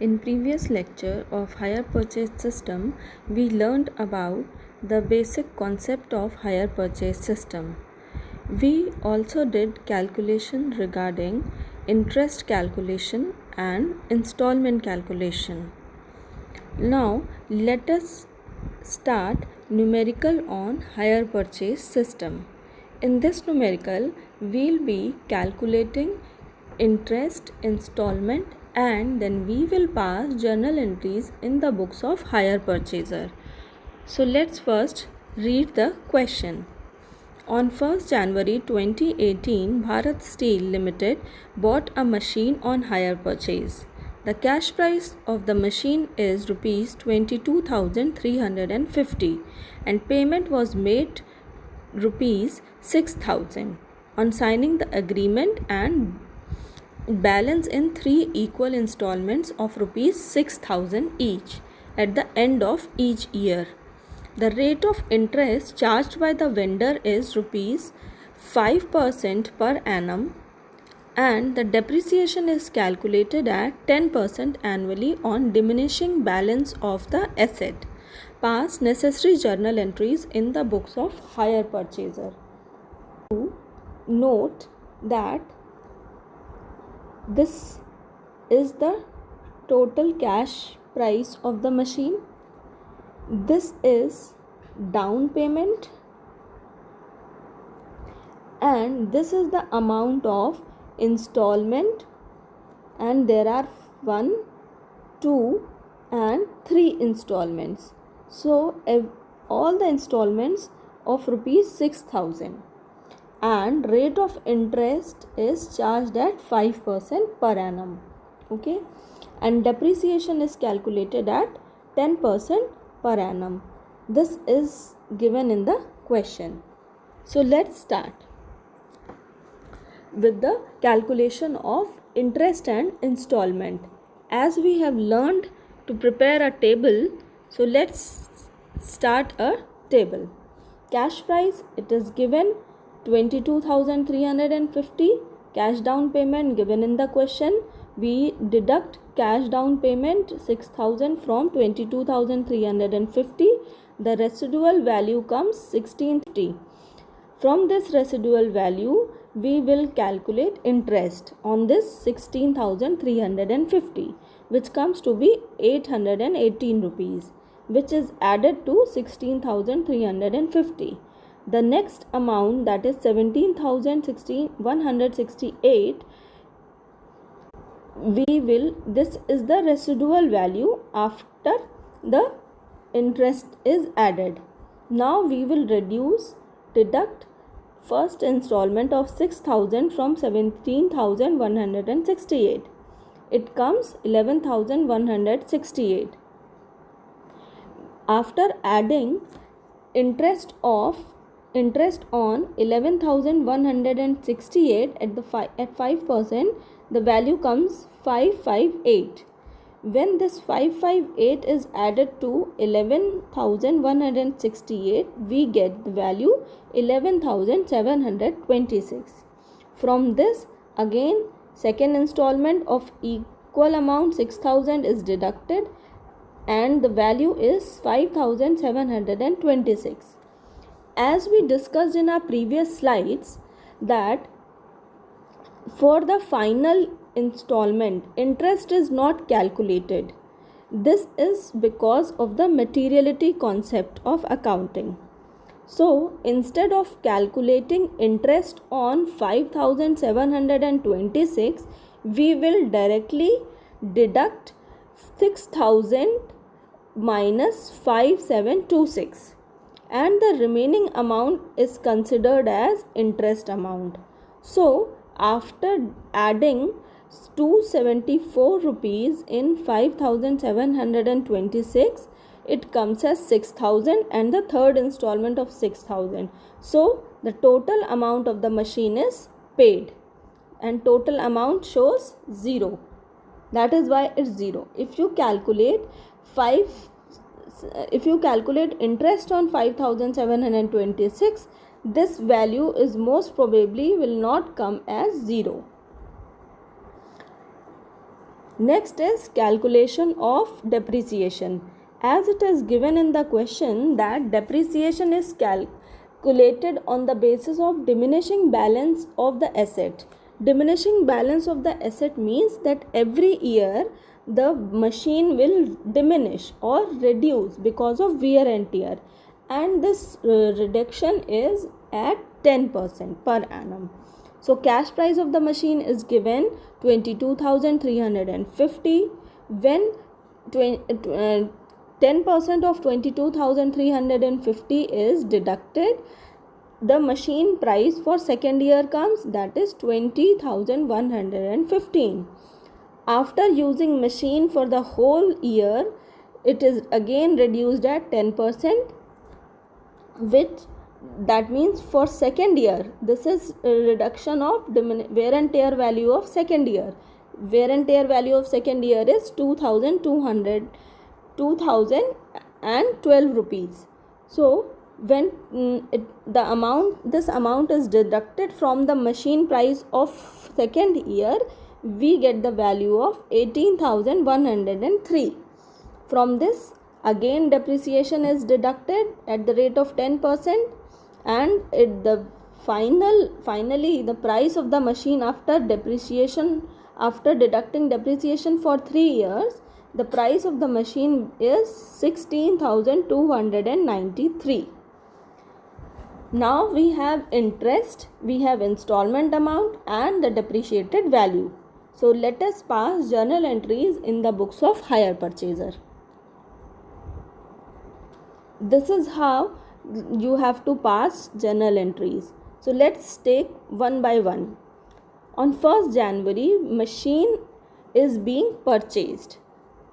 In previous lecture of hire purchase system, we learned about the basic concept of hire purchase system. We also did calculation regarding interest calculation and installment calculation. Now let us start numerical on hire purchase system. In this numerical, we'll be calculating interest, installment, and then we will pass journal entries in the books of hire purchaser. So let's first read the question. On 1st January 2018, Bharat Steel Limited bought a machine on hire purchase. The cash price of the machine is rupees 22,350 and payment was made rupees 6,000 on signing the agreement and balance in 3 equal installments of rupees 6,000 each at the end of each year. The rate of interest charged by the vendor is rupees 5% per annum and the depreciation is calculated at 10% annually on diminishing balance of the asset. Pass necessary journal entries in the books of hire purchaser. Note that this is the total cash price of the machine. This is down payment and this is the amount of installment, and there are 1, 2 and 3 installments. So all the installments of rupees 6,000 and rate of interest is charged at 5% per annum. Okay, and depreciation is calculated at 10% per annum. This is given in the question. So let's start with the calculation of interest and installment. As we have learned to prepare a table, so let's start a table. Cash price, it is given 22,350. Cash down payment given in the question. We deduct cash down payment 6,000 from 22,350. The residual value comes 1650. From this residual value, we will calculate interest on this 16,350, which comes to be 818 rupees, which is added to 16,350. The next amount, that is 17,168, this is the residual value after the interest is added. Now we will deduct first installment of 6,000 from 17,168. It comes 11,168. After adding interest on 11,168 at 5%, the value comes 558. When this 558 is added to 11,168, we get the value 11,726. From this, again second installment of equal amount 6,000 is deducted and the value is 5,726. As we discussed in our previous slides, that for the final installment, interest is not calculated. This is because of the materiality concept of accounting. So instead of calculating interest on 5,726, we will directly deduct 6,000 minus 5,726, and the remaining amount is considered as interest amount. So after adding 274 rupees in 5,726, it comes as 6,000 and the third installment of 6,000. So the total amount of the machine is paid and total amount shows 0. That is why it's 0. If you calculate interest on 5,726, this value is most probably will not come as 0. Next is calculation of depreciation. As it is given in the question that depreciation is calculated on the basis of diminishing balance of the asset. Diminishing balance of the asset means that every year the machine will diminish or reduce because of wear and tear, and this reduction is at 10% per annum. So cash price of the machine is given 22,350. When 10% of 22,350 is deducted, the machine price for second year comes, that is 20,115. After using machine for the whole year, it is again reduced at 10%, which that means for second year, this is a reduction of wear and tear value of second year. Wear and tear value of second year is 2,012 rupees. So when this amount is deducted from the machine price of second year, we get the value of 18,103. From this, again depreciation is deducted at the rate of 10%, and finally the price of the machine after depreciation, after deducting depreciation for 3 years, the price of the machine is 16,293. Now we have interest, we have installment amount and the depreciated value. So let us pass journal entries in the books of hire purchaser. This is how you have to pass journal entries. So let's take one by one. On 1st January, machine is being purchased.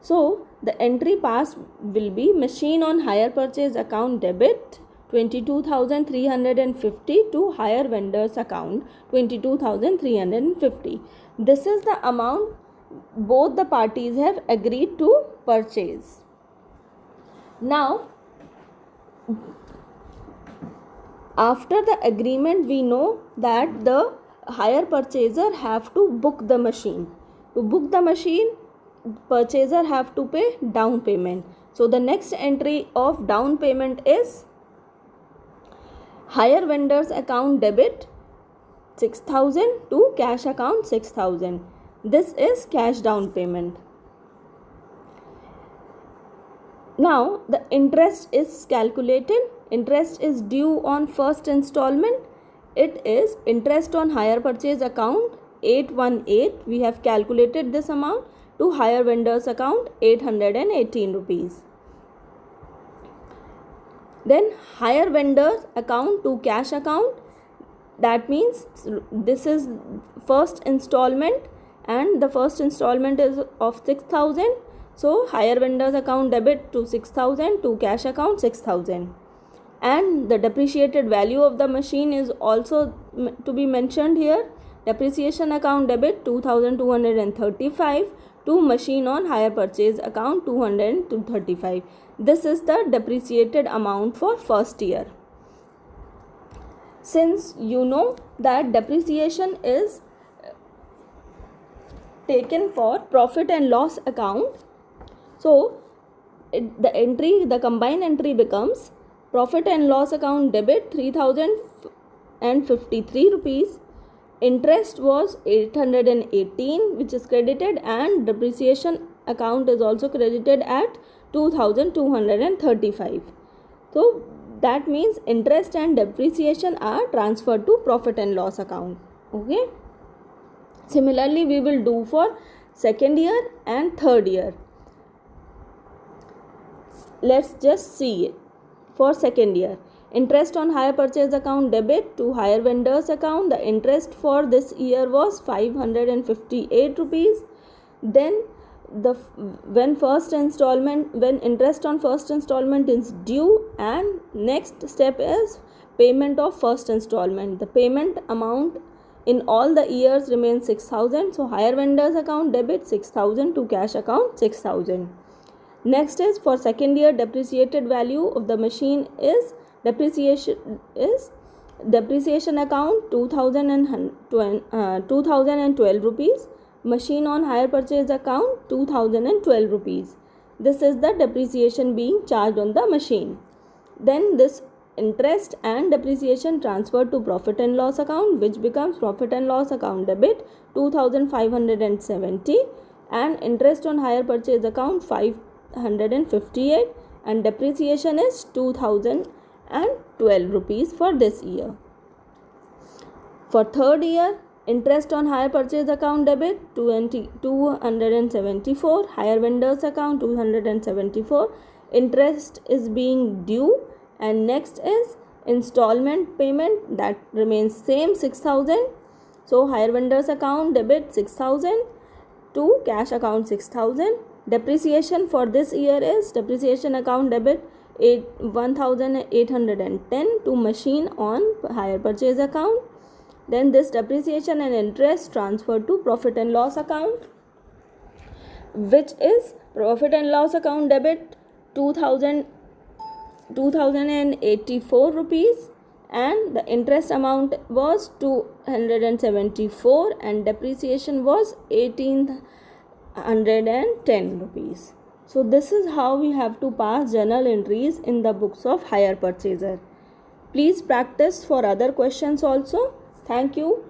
So the entry pass will be machine on hire purchase account debit 22,350 to hire vendors account 22,350. This is the amount both the parties have agreed to purchase. Now, after the agreement, we know that the hire purchaser have to book the machine. To book the machine, purchaser have to pay down payment. So the next entry of down payment is hire vendors account debit 6,000 to cash account 6,000. This is cash down payment. Now the interest is calculated. Interest is due on first installment. It is interest on hire purchase account 818. We have calculated this amount to hire vendors account 818 rupees. Then hire vendors account to cash account. That means this is first installment and the first installment is of 6,000. So hire vendors account debit to 6,000 to cash account 6,000. And the depreciated value of the machine is also to be mentioned here. Depreciation account debit 2,235 to machine on hire purchase account 235. This is the depreciated amount for first year. Since you know that depreciation is taken for profit and loss account, so the combined entry becomes profit and loss account debit 3,053 rupees. Interest was 818 which is credited, and depreciation account is also credited at 2,235. So that means interest and depreciation are transferred to profit and loss account. Okay. Similarly, we will do for second year and third year. Let's just see it. For second year, interest on hire purchase account debit to hire vendors account. The interest for this year was 558 rupees. Then when interest on first installment is due, and next step is payment of first installment. The payment amount in all the years remains 6,000. So hire vendors account debit 6,000 to cash account 6,000. Next is for second year, depreciated value of the machine is depreciation account 2,012 rupees machine on hire purchase account 2012 rupees. This is the depreciation being charged on the machine. Then this interest and depreciation transferred to profit and loss account, which becomes profit and loss account debit 2570, and interest on hire purchase account 558, and depreciation is 2012 rupees for this year. For third year, interest on hire purchase account debit 274, hire vendors account 274, interest is being due, and next is installment payment, that remains same 6000. So hire vendors account debit 6000 to cash account 6000. Depreciation for this year is depreciation account debit 1810 to machine on hire purchase account. Then this depreciation and interest transferred to profit and loss account, which is profit and loss account debit 2084 rupees, and the interest amount was 274 and depreciation was 1810 rupees. So this is how we have to pass journal entries in the books of hire purchaser. Please practice for other questions also. Thank you.